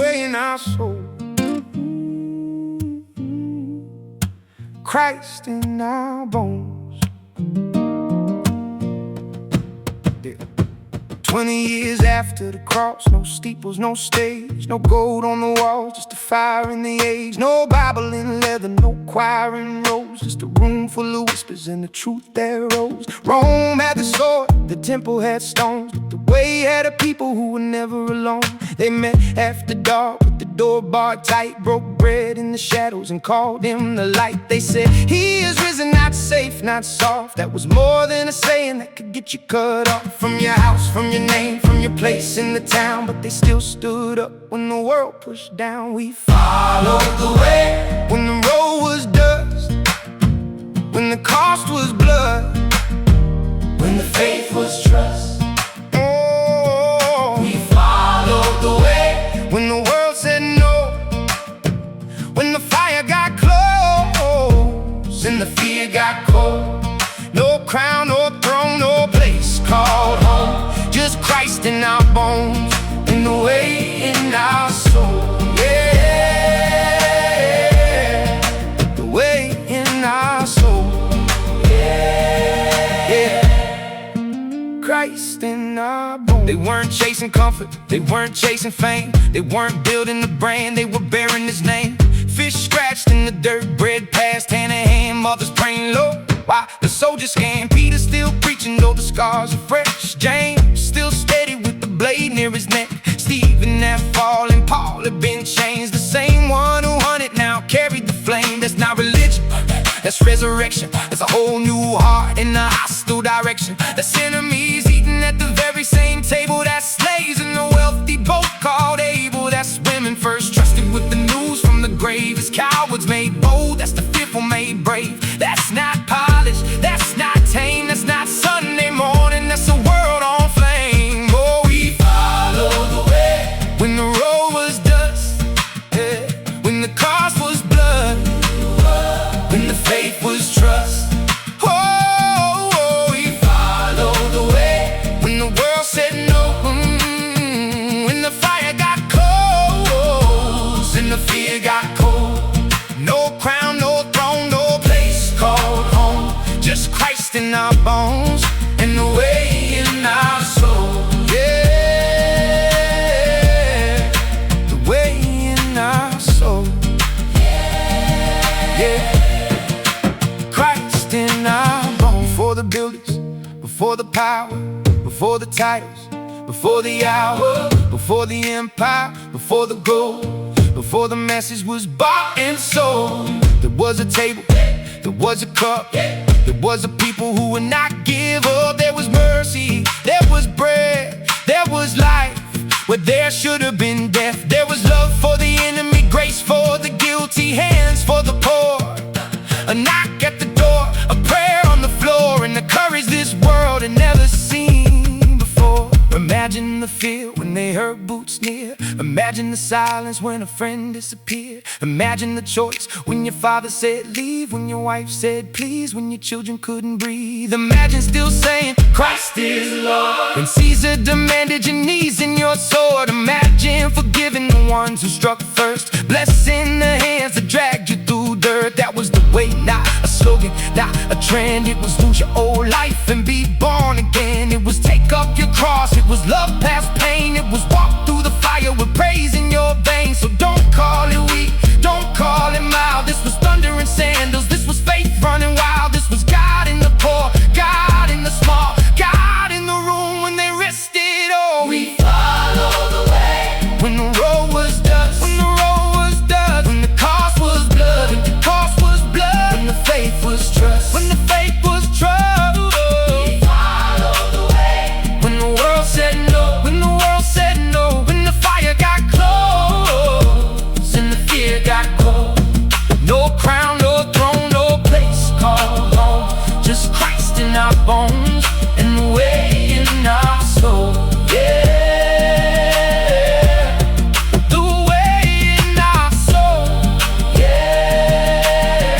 way in our soul. Christ in our bones. Yeah. 20 years after the cross, no steeples, no stage, no gold on the walls, just a fire in the age. No Bible in leather, no choir in rows, just a room full of whispers and the truth that rose. Rome had the sword, the temple had stones, but the way had a people who were never alone. They met after dark with the door barred tight, broke bread in the shadows and called him the light. They said, he is risen, not safe, not soft. That was more than a saying that could get you cut off from your house, from your name, from your place in the town. But they still stood up when the world pushed down. We followed the way when the road was dust, when the cost was blood, when the faith was trust. Oh, we followed the way when the world said no, when the fire got close and the fear got cold. No crown, no throne, no place called home, just Christ in our bones and the way in our soul. Yeah, the way in our soul. Yeah, Christ in our bones. They weren't chasing comfort, they weren't chasing fame, they weren't building the brand, they were bearing his name. Fish scratched in the dirt, bread passed hand in hand, mothers praying low while the soldiers scanned. Peter still preaching though the scars are fresh. James still steady with the blade near his neck. Stephen had fallen, Paul had been changed. The same one who hunted now carried the flame. That's not religion, that's resurrection. That's a whole new heart in a hostile direction. That's enemies eating at the very same table. That's slaves in a wealthy boat called Abel. That's women first trusted with the news from the grave. It's cowards made bold, that's the fearful made brave. That's not polished, that's not tame, that's not Sunday morning, that's a world on flame. Oh, we follow the way when the road was dust, yeah, when the cost was blood, when the faith was trust. Oh, we follow the way when the world said no, when the fire got close and the fear got cold. No crown, no throne, no place called home, just Christ in our bones and the way in our soul. Yeah, the way in our soul. Yeah, Christ in our bones. Before the builders, before the power, before the titles, before the hour, before the empire, before the gold, before the message was bought and sold, there was a table, there was a cup, there was a people who would not give up. There was mercy, there was bread, there was life where there should have been death. There was love for the enemy, grace for the guilty, hands for the poor, a knock at the door, a prayer on the floor, and the courage this world had never seen before. Imagine the fear when they heard boots near. Imagine the silence when a friend disappeared. Imagine the choice when your father said leave, when your wife said please, when your children couldn't breathe. Imagine still saying Christ is Lord when Caesar demanded your knees and your sword. Imagine forgiving the ones who struck first, blessing the hands that dragged you through dirt. That was the way, not a slogan, not a trend. It was lose your old life and be born again. It was take up your cross, it was love past pain. It was walk through the fire with praise in your veins. So don't call it weak, don't call it mild. This was thunder and sandals, this was faith running wild. This was God in the poor, God in the small, God in the room when they risked it all. We follow the way when the road was dust, when the road was dust, when the cost was blood, when the cost was blood, when the faith was trust, when the faith was trust. We follow the way when the world said no, when the world said no, when the fire got close and the fear got cold. No crown, no throne, no place called home, just Christ in our bones and the way in our soul. Yeah, the way in our soul. Yeah,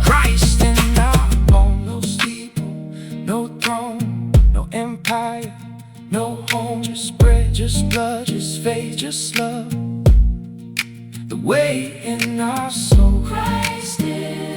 Christ in our bones. No steeple, no throne, no empire, No home, just bread, just blood, just faith, just love. The way in our soul, Christ is.